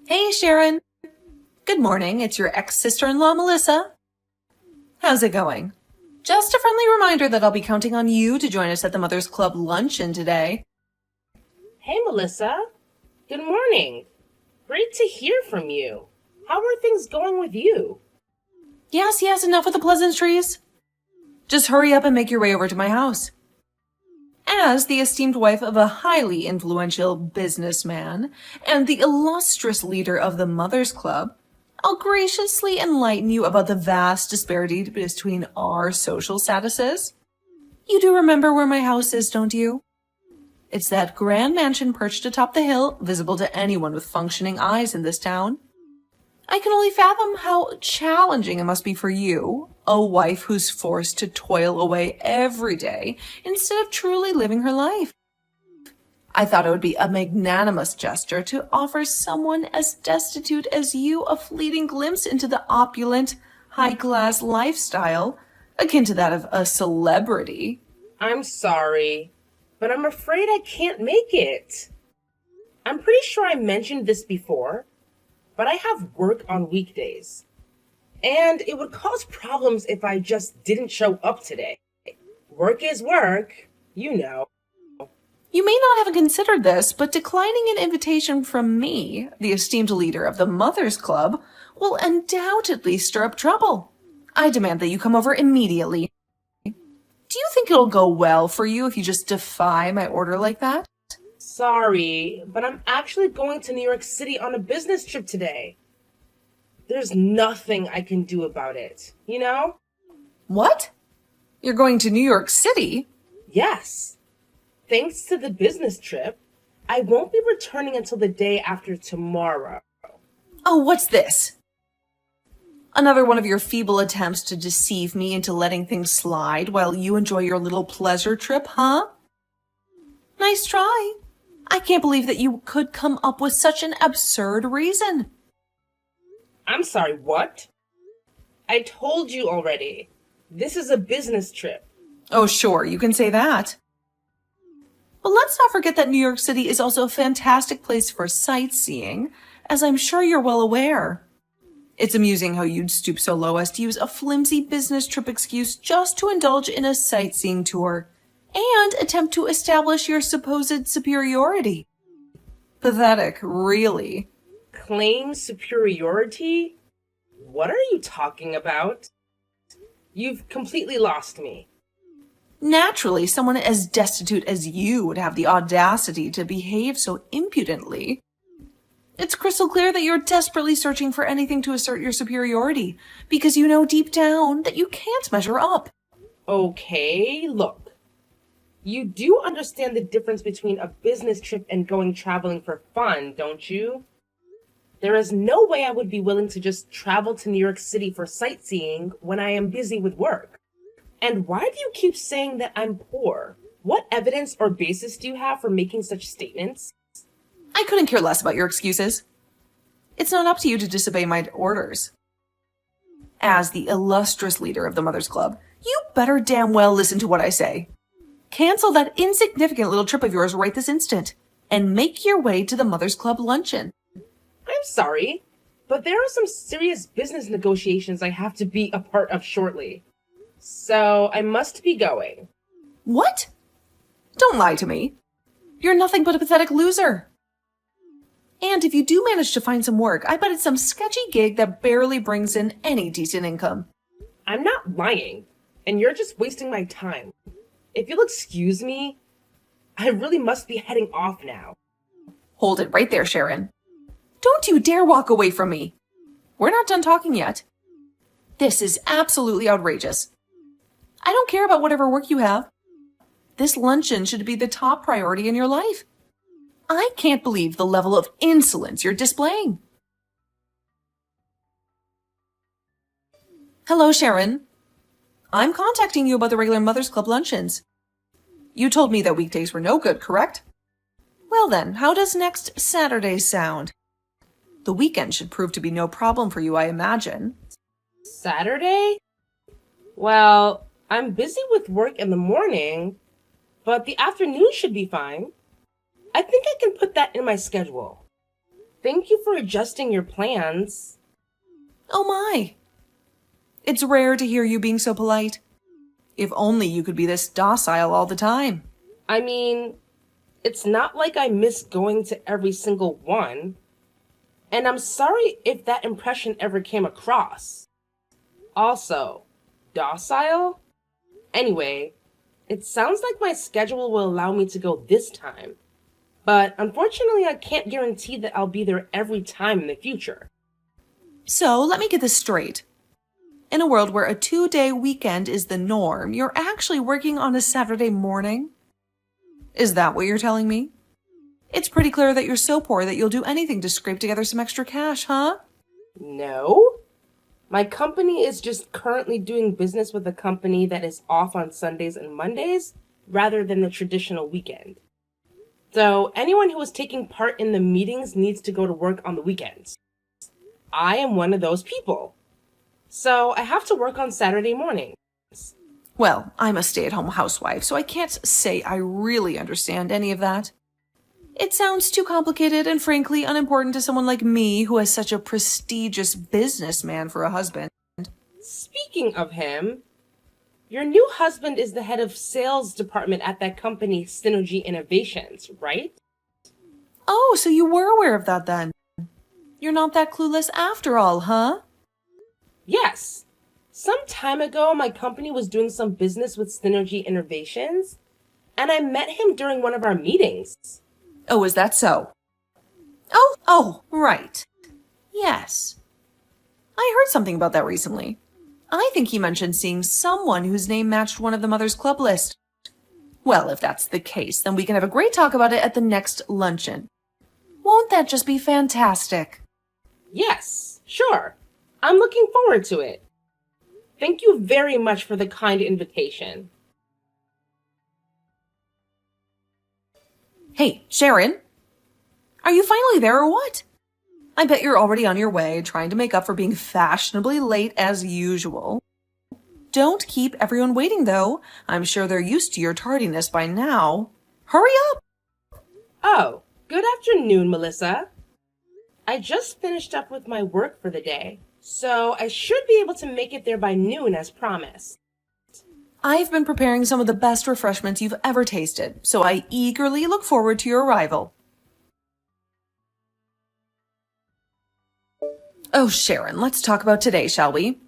Hey, Sharon. Good morning. It's your ex-sister-in-law, Melissa. How's it going? Just a friendly reminder that I'll be counting on you to join us at the Mothers Club luncheon today. Hey, Melissa. Good morning. Great to hear from you. How are things going with you? Yes, enough with the pleasantries. Just hurry up and make your way over to my house. As the esteemed wife of a highly influential businessman and the illustrious leader of the Mothers Club, I'll graciously enlighten you about the vast disparity between our social statuses. You do remember where my house is, don't you? It's that grand mansion perched atop the hill, visible to anyone with functioning eyes in this town. I can only fathom how challenging it must be for you, a wife who's forced to toil away every day instead of truly living her life. I thought it would be a magnanimous gesture to offer someone as destitute as you a fleeting glimpse into the opulent, high-class lifestyle, akin to that of a celebrity. I'm sorry, but I'm afraid I can't make it. I'm pretty sure I mentioned this before, but I have work on weekdays. And it would cause problems if I just didn't show up today. Work is work, you know. You may not have considered this, but declining an invitation from me, the esteemed leader of the Mothers Club, will undoubtedly stir up trouble. I demand that you come over immediately. Do you think it'll go well for you if you just defy my order like that? Sorry, but I'm actually going to New York City on a business trip today. There's nothing I can do about it, you know? What? You're going to New York City? Yes. Thanks to the business trip, I won't be returning until the day after tomorrow. Oh, what's this? Another one of your feeble attempts to deceive me into letting things slide while you enjoy your little pleasure trip, huh? Nice try. I can't believe that you could come up with such an absurd reason. I'm sorry, what? I told you already. This is a business trip. Oh, sure, you can say that. But let's not forget that New York City is also a fantastic place for sightseeing, as I'm sure you're well aware. It's amusing how you'd stoop so low as to use a flimsy business trip excuse just to indulge in a sightseeing tour and attempt to establish your supposed superiority. Pathetic, really. Claim superiority? What are you talking about? You've completely lost me. Naturally, someone as destitute as you would have the audacity to behave so impudently. It's crystal clear that you're desperately searching for anything to assert your superiority, because you know deep down that you can't measure up. Okay, look. You do understand the difference between a business trip and going traveling for fun, don't you? There is no way I would be willing to just travel to New York City for sightseeing when I am busy with work. And why do you keep saying that I'm poor? What evidence or basis do you have for making such statements? I couldn't care less about your excuses. It's not up to you to disobey my orders. As the illustrious leader of the Mothers Club, you better damn well listen to what I say. Cancel that insignificant little trip of yours right this instant, and make your way to the Mothers Club luncheon. I'm sorry, but there are some serious business negotiations I have to be a part of shortly. So I must be going. What? Don't lie to me. You're nothing but a pathetic loser. And if you do manage to find some work, I bet it's some sketchy gig that barely brings in any decent income. I'm not lying, and you're just wasting my time. If you'll excuse me, I really must be heading off now. Hold it right there, Sharon. Don't you dare walk away from me. We're not done talking yet. This is absolutely outrageous. I don't care about whatever work you have. This luncheon should be the top priority in your life. I can't believe the level of insolence you're displaying. Hello, Sharon. I'm contacting you about the regular Mothers Club luncheons. You told me that weekdays were no good, correct? Well then, how does next Saturday sound? The weekend should prove to be no problem for you, I imagine. Saturday? Well, I'm busy with work in the morning, but the afternoon should be fine. I think I can put that in my schedule. Thank you for adjusting your plans. Oh my. It's rare to hear you being so polite. If only you could be this docile all the time. I mean, it's not like I miss going to every single one. And I'm sorry if that impression ever came across. Also, docile? Anyway, it sounds like my schedule will allow me to go this time. But unfortunately, I can't guarantee that I'll be there every time in the future. So let me get this straight. In a world where a 2-day weekend is the norm, you're actually working on a Saturday morning? Is that what you're telling me? It's pretty clear that you're so poor that you'll do anything to scrape together some extra cash, huh? No. My company is just currently doing business with a company that is off on Sundays and Mondays rather than the traditional weekend. So anyone who is taking part in the meetings needs to go to work on the weekends. I am one of those people. So I have to work on Saturday mornings. Well, I'm a stay-at-home housewife, so I can't say I really understand any of that. It sounds too complicated and frankly unimportant to someone like me who has such a prestigious businessman for a husband. Speaking of him, your new husband is the head of sales department at that company, Synergy Innovations, right? Oh, so you were aware of that then. You're not that clueless after all, huh? Yes. Some time ago, my company was doing some business with Synergy Innovations, and I met him during one of our meetings. Oh, is that so? Oh, right. Yes. I heard something about that recently. I think he mentioned seeing someone whose name matched one of the Mother's Club list. Well, if that's the case, then we can have a great talk about it at the next luncheon. Won't that just be fantastic? Yes, sure. I'm looking forward to it. Thank you very much for the kind invitation. Hey, Sharon. Are you finally there or what? I bet you're already on your way, trying to make up for being fashionably late as usual. Don't keep everyone waiting, though. I'm sure they're used to your tardiness by now. Hurry up! Oh, good afternoon, Melissa. I just finished up with my work for the day, so I should be able to make it there by noon as promised. I've been preparing some of the best refreshments you've ever tasted, so I eagerly look forward to your arrival. Oh, Sharon, let's talk about today, shall we?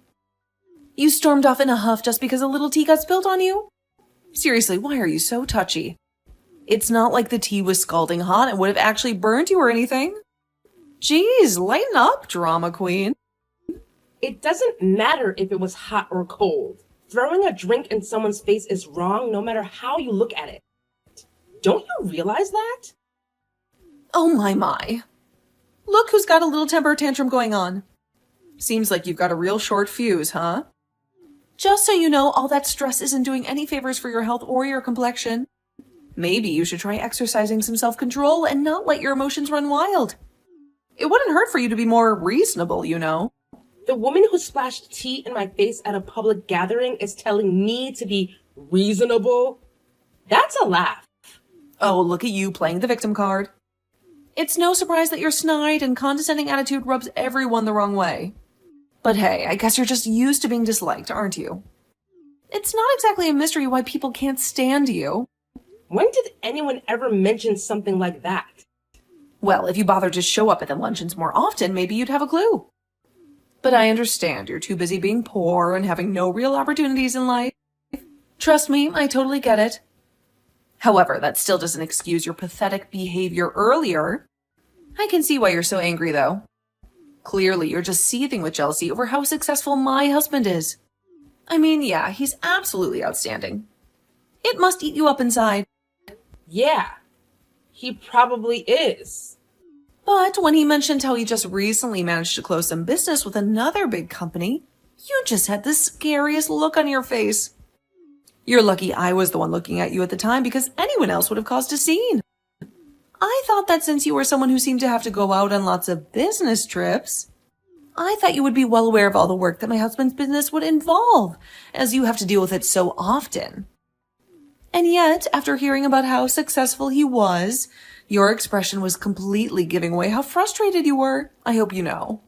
You stormed off in a huff just because a little tea got spilled on you? Seriously, why are you so touchy? It's not like the tea was scalding hot and would have actually burned you or anything. Geez, lighten up, drama queen. It doesn't matter if it was hot or cold. Throwing a drink in someone's face is wrong no matter how you look at it. Don't you realize that? Oh my. Look who's got a little temper tantrum going on. Seems like you've got a real short fuse, huh? Just so you know, all that stress isn't doing any favors for your health or your complexion. Maybe you should try exercising some self-control and not let your emotions run wild. It wouldn't hurt for you to be more reasonable, you know. The woman who splashed tea in my face at a public gathering is telling me to be reasonable? That's a laugh. Oh, look at you playing the victim card. It's no surprise that your snide and condescending attitude rubs everyone the wrong way. But hey, I guess you're just used to being disliked, aren't you? It's not exactly a mystery why people can't stand you. When did anyone ever mention something like that? Well, if you bothered to show up at the luncheons more often, maybe you'd have a clue. But I understand you're too busy being poor and having no real opportunities in life. Trust me, I totally get it. However, that still doesn't excuse your pathetic behavior earlier. I can see why you're so angry, though. Clearly, you're just seething with jealousy over how successful my husband is. I mean, yeah, he's absolutely outstanding. It must eat you up inside. Yeah, he probably is. But when he mentioned how he just recently managed to close some business with another big company, you just had the scariest look on your face. You're lucky I was the one looking at you at the time because anyone else would have caused a scene. I thought that since you were someone who seemed to have to go out on lots of business trips, I thought you would be well aware of all the work that my husband's business would involve, as you have to deal with it so often. And yet, after hearing about how successful he was, Your expression was completely giving away how frustrated you were. I hope you know.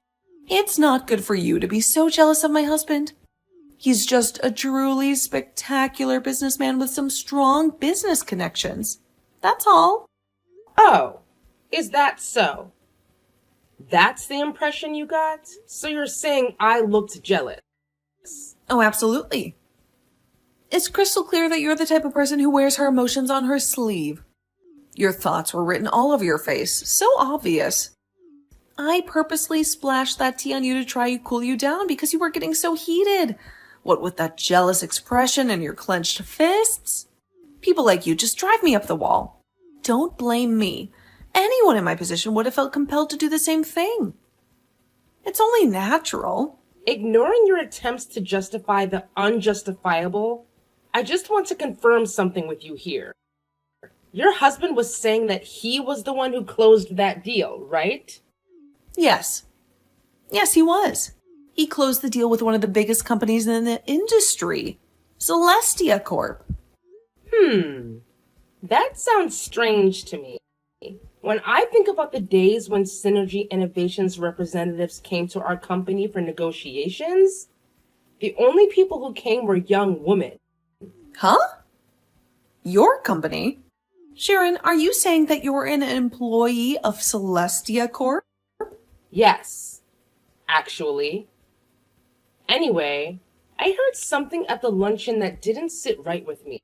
It's not good for you to be so jealous of my husband. He's just a truly spectacular businessman with some strong business connections. That's all. Oh, is that so? That's the impression you got? So you're saying I looked jealous? Oh, absolutely. It's crystal clear that you're the type of person who wears her emotions on her sleeve. Your thoughts were written all over your face, so obvious. I purposely splashed that tea on you to try to cool you down because you were getting so heated. What with that jealous expression and your clenched fists? People like you just drive me up the wall. Don't blame me. Anyone in my position would have felt compelled to do the same thing. It's only natural. Ignoring your attempts to justify the unjustifiable, I just want to confirm something with you here. Your husband was saying that he was the one who closed that deal, right? Yes. Yes, he was. He closed the deal with one of the biggest companies in the industry, Celestia Corp. That sounds strange to me. When I think about the days when Synergy Innovations representatives came to our company for negotiations, the only people who came were young women. Huh? Your company? Sharon, are you saying that you're an employee of Celestia Corp? Yes, actually. Anyway, I heard something at the luncheon that didn't sit right with me.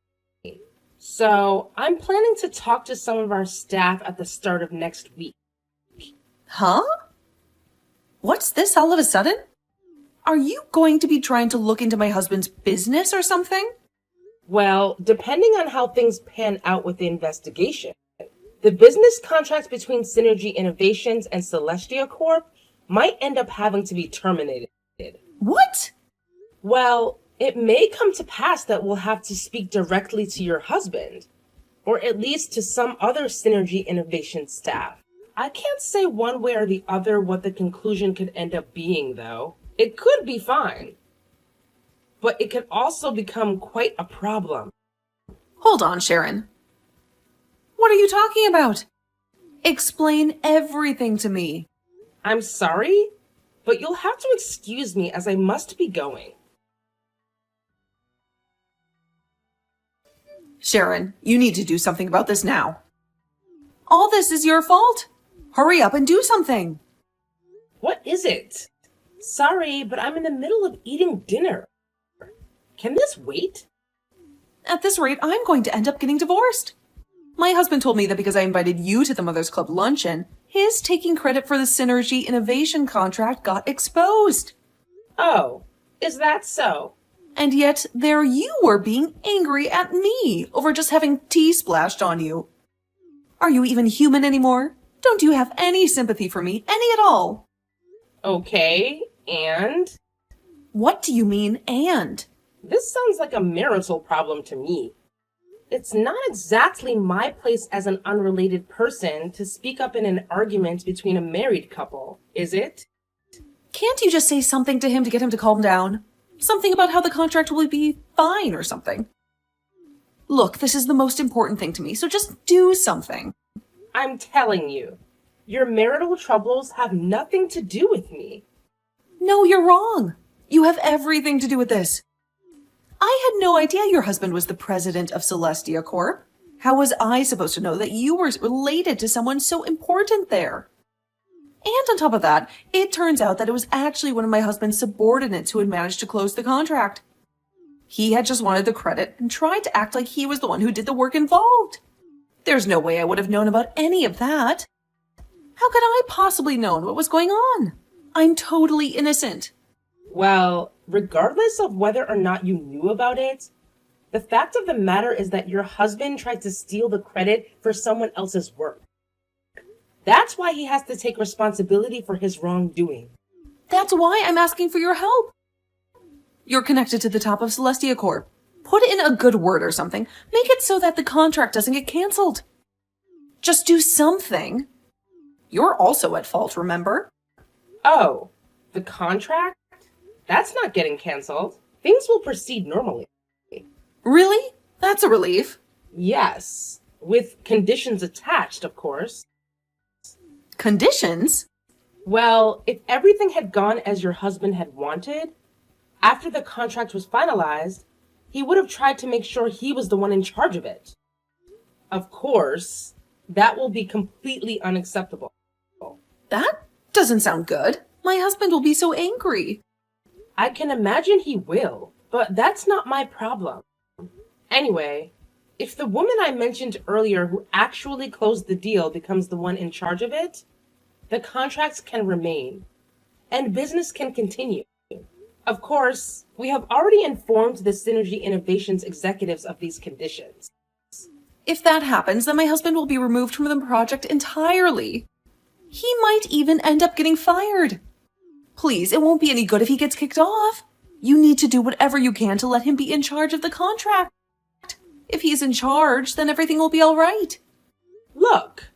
So, I'm planning to talk to some of our staff at the start of next week. Huh? What's this all of a sudden? Are you going to be trying to look into my husband's business or something? Well, depending on how things pan out with the investigation, the business contracts between Synergy Innovations and Celestia Corp might end up having to be terminated. What? Well, it may come to pass that we'll have to speak directly to your husband, or at least to some other Synergy Innovation staff. I can't say one way or the other what the conclusion could end up being, though. It could be fine, but it could also become quite a problem. Hold on, Sharon. What are you talking about? Explain everything to me. I'm sorry, but you'll have to excuse me as I must be going. Sharon, you need to do something about this now. All this is your fault. Hurry up and do something. What is it? Sorry, but I'm in the middle of eating dinner. Can this wait? At this rate, I'm going to end up getting divorced. My husband told me that because I invited you to the Mothers Club luncheon, his taking credit for the Synergy Innovation contract got exposed. Oh, is that so? And yet, there you were being angry at me over just having tea splashed on you. Are you even human anymore? Don't you have any sympathy for me? Any at all? Okay, and? What do you mean, and? This sounds like a marital problem to me. It's not exactly my place as an unrelated person to speak up in an argument between a married couple, is it? Can't you just say something to him to get him to calm down? Something about how the contract will be fine or something. Look, this is the most important thing to me, so just do something. I'm telling you, your marital troubles have nothing to do with me. No, you're wrong. You have everything to do with this. I had no idea your husband was the president of Celestia Corp. How was I supposed to know that you were related to someone so important there? And on top of that, it turns out that it was actually one of my husband's subordinates who had managed to close the contract. He had just wanted the credit and tried to act like he was the one who did the work involved. There's no way I would have known about any of that. How could I possibly known what was going on? I'm totally innocent. Well, regardless of whether or not you knew about it, the fact of the matter is that your husband tried to steal the credit for someone else's work. That's why he has to take responsibility for his wrongdoing. That's why I'm asking for your help. You're connected to the top of Celestia Corp. Put in a good word or something. Make it so that the contract doesn't get canceled. Just do something. You're also at fault, remember? Oh, the contract? That's not getting canceled. Things will proceed normally. Really? That's a relief. Yes. With conditions attached, of course. Conditions? Well, if everything had gone as your husband had wanted, after the contract was finalized, he would have tried to make sure he was the one in charge of it. Of course, that will be completely unacceptable. That doesn't sound good. My husband will be so angry. I can imagine he will, but that's not my problem. Anyway, if the woman I mentioned earlier who actually closed the deal becomes the one in charge of it, the contracts can remain, and business can continue. Of course, we have already informed the Synergy Innovations executives of these conditions. If that happens, then my husband will be removed from the project entirely. He might even end up getting fired. Please, it won't be any good if he gets kicked off. You need to do whatever you can to let him be in charge of the contract. If he's in charge, then everything will be all right. Look,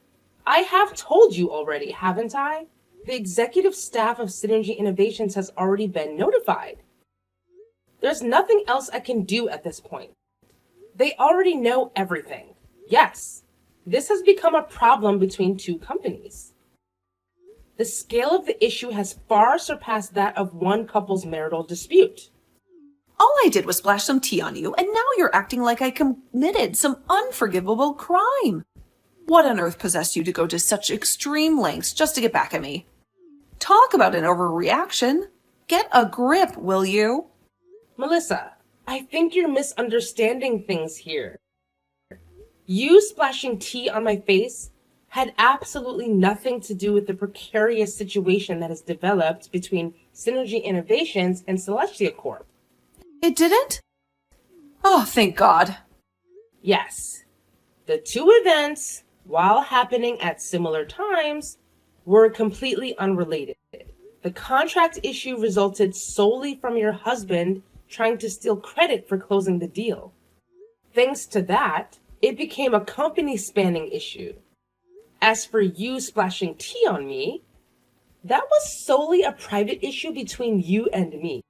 I have told you already, haven't I? The executive staff of Synergy Innovations has already been notified. There's nothing else I can do at this point. They already know everything. Yes, this has become a problem between two companies. The scale of the issue has far surpassed that of one couple's marital dispute. All I did was splash some tea on you, and now you're acting like I committed some unforgivable crime. What on earth possessed you to go to such extreme lengths just to get back at me? Talk about an overreaction. Get a grip, will you? Melissa, I think you're misunderstanding things here. You splashing tea on my face had absolutely nothing to do with the precarious situation that has developed between Synergy Innovations and Celestia Corp. It didn't? Oh, thank God. Yes, the two events, while happening at similar times, were completely unrelated. The contract issue resulted solely from your husband trying to steal credit for closing the deal. Thanks to that, it became a company-spanning issue. As for you splashing tea on me, that was solely a private issue between you and me.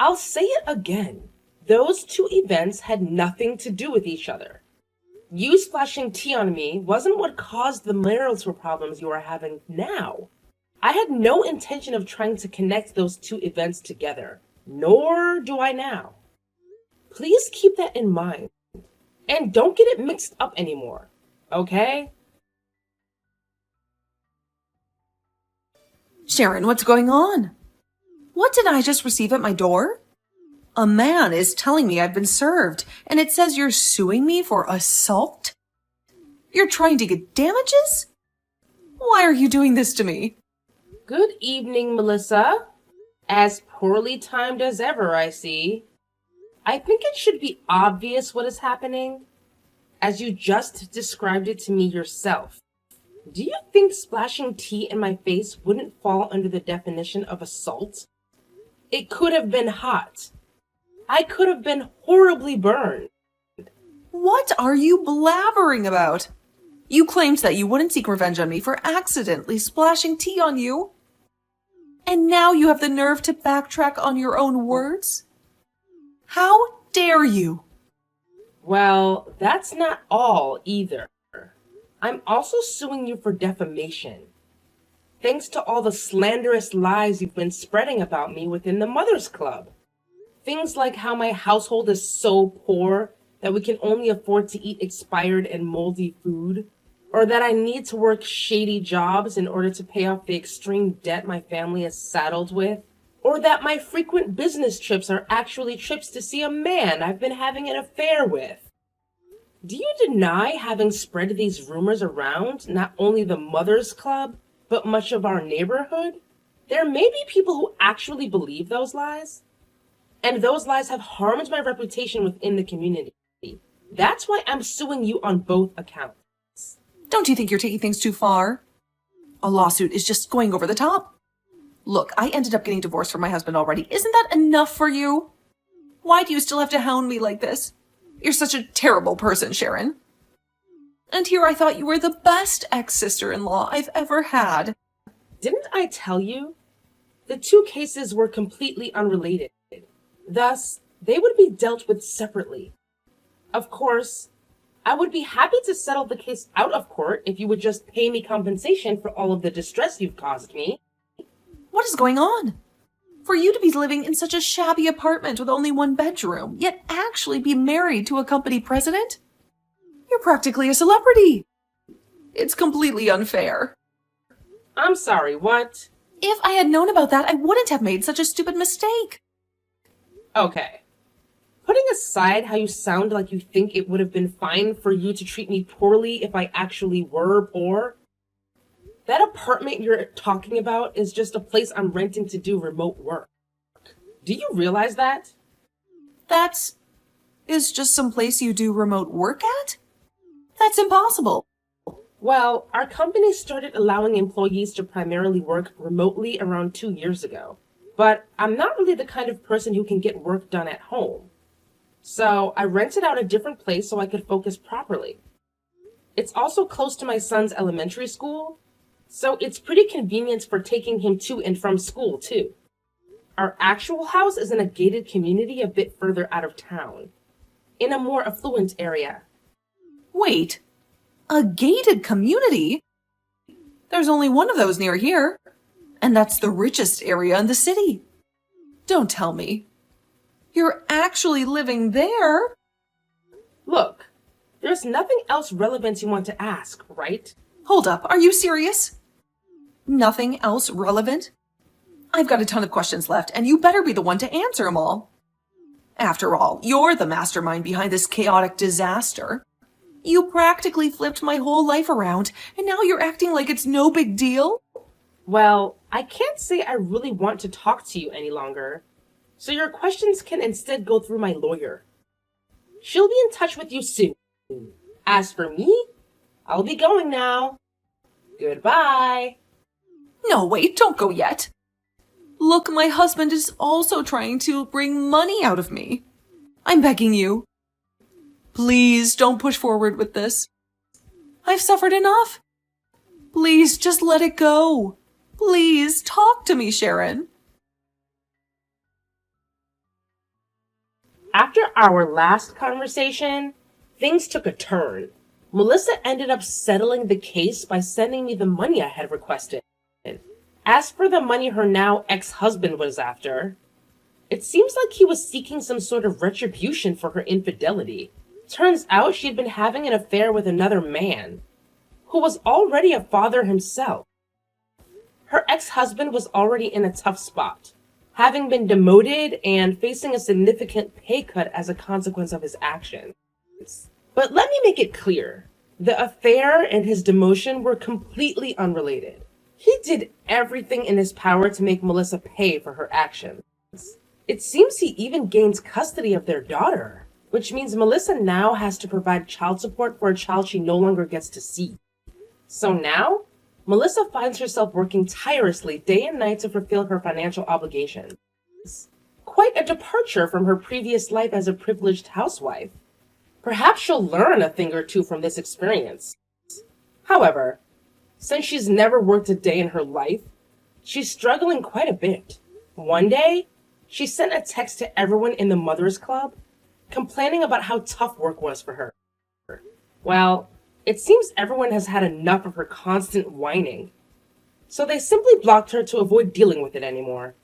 I'll say it again. Those two events had nothing to do with each other. You splashing tea on me wasn't what caused the marital problems you are having now. I had no intention of trying to connect those two events together, nor do I now. Please keep that in mind, and don't get it mixed up anymore, okay? Sharon, what's going on? What did I just receive at my door? A man is telling me I've been served, and it says you're suing me for assault? You're trying to get damages? Why are you doing this to me? Good evening, Melissa. As poorly timed as ever, I see. I think it should be obvious what is happening, as you just described it to me yourself. Do you think splashing tea in my face wouldn't fall under the definition of assault? It could have been hot. I could have been horribly burned. What are you blabbering about? You claimed that you wouldn't seek revenge on me for accidentally splashing tea on you. And now you have the nerve to backtrack on your own words? How dare you? Well, that's not all either. I'm also suing you for defamation. Thanks to all the slanderous lies you've been spreading about me within the Mothers Club. Things like how my household is so poor that we can only afford to eat expired and moldy food, or that I need to work shady jobs in order to pay off the extreme debt my family is saddled with, or that my frequent business trips are actually trips to see a man I've been having an affair with. Do you deny having spread these rumors around not only the Mothers Club, but much of our neighborhood? There may be people who actually believe those lies, and those lies have harmed my reputation within the community. That's why I'm suing you on both accounts. Don't you think you're taking things too far? A lawsuit is just going over the top. Look, I ended up getting divorced from my husband already. Isn't that enough for you? Why do you still have to hound me like this? You're such a terrible person, Sharon. And here I thought you were the best ex-sister-in-law I've ever had. Didn't I tell you? The two cases were completely unrelated. Thus, they would be dealt with separately. Of course, I would be happy to settle the case out of court if you would just pay me compensation for all of the distress you've caused me. What is going on? For you to be living in such a shabby apartment with only one bedroom, yet actually be married to a company president? You're practically a celebrity. It's completely unfair. I'm sorry, what? If I had known about that, I wouldn't have made such a stupid mistake. Okay. Putting aside how you sound like you think it would have been fine for you to treat me poorly if I actually were poor, that apartment you're talking about is just a place I'm renting to do remote work. Do you realize that? That is just some place you do remote work at? That's impossible. Well, our company started allowing employees to primarily work remotely around 2 years ago. But I'm not really the kind of person who can get work done at home. So I rented out a different place so I could focus properly. It's also close to my son's elementary school, so it's pretty convenient for taking him to and from school, too. Our actual house is in a gated community a bit further out of town, in a more affluent area. Wait, a gated community? There's only one of those near here, and that's the richest area in the city. Don't tell me. You're actually living there? Look, there's nothing else relevant you want to ask, right? Hold up, are you serious? Nothing else relevant? I've got a ton of questions left, and you better be the one to answer them all. After all, you're the mastermind behind this chaotic disaster. You practically flipped my whole life around, and now you're acting like it's no big deal? Well, I can't say I really want to talk to you any longer, so your questions can instead go through my lawyer. She'll be in touch with you soon. As for me, I'll be going now. Goodbye. No, wait, don't go yet. Look, my husband is also trying to bring money out of me. I'm begging you. Please don't push forward with this. I've suffered enough. Please just let it go. Please talk to me, Sharon. After our last conversation, things took a turn. Melissa ended up settling the case by sending me the money I had requested. As for the money her now ex-husband was after, it seems like he was seeking some sort of retribution for her infidelity. Turns out she'd been having an affair with another man, who was already a father himself. Her ex-husband was already in a tough spot, having been demoted and facing a significant pay cut as a consequence of his actions. But let me make it clear, the affair and his demotion were completely unrelated. He did everything in his power to make Melissa pay for her actions. It seems he even gains custody of their daughter, which means Melissa now has to provide child support for a child she no longer gets to see. So now, Melissa finds herself working tirelessly day and night to fulfill her financial obligations. Quite a departure from her previous life as a privileged housewife. Perhaps she'll learn a thing or two from this experience. However, since she's never worked a day in her life, she's struggling quite a bit. One day, she sent a text to everyone in the Mothers Club, complaining about how tough work was for her. Well, it seems everyone has had enough of her constant whining, so they simply blocked her to avoid dealing with it anymore.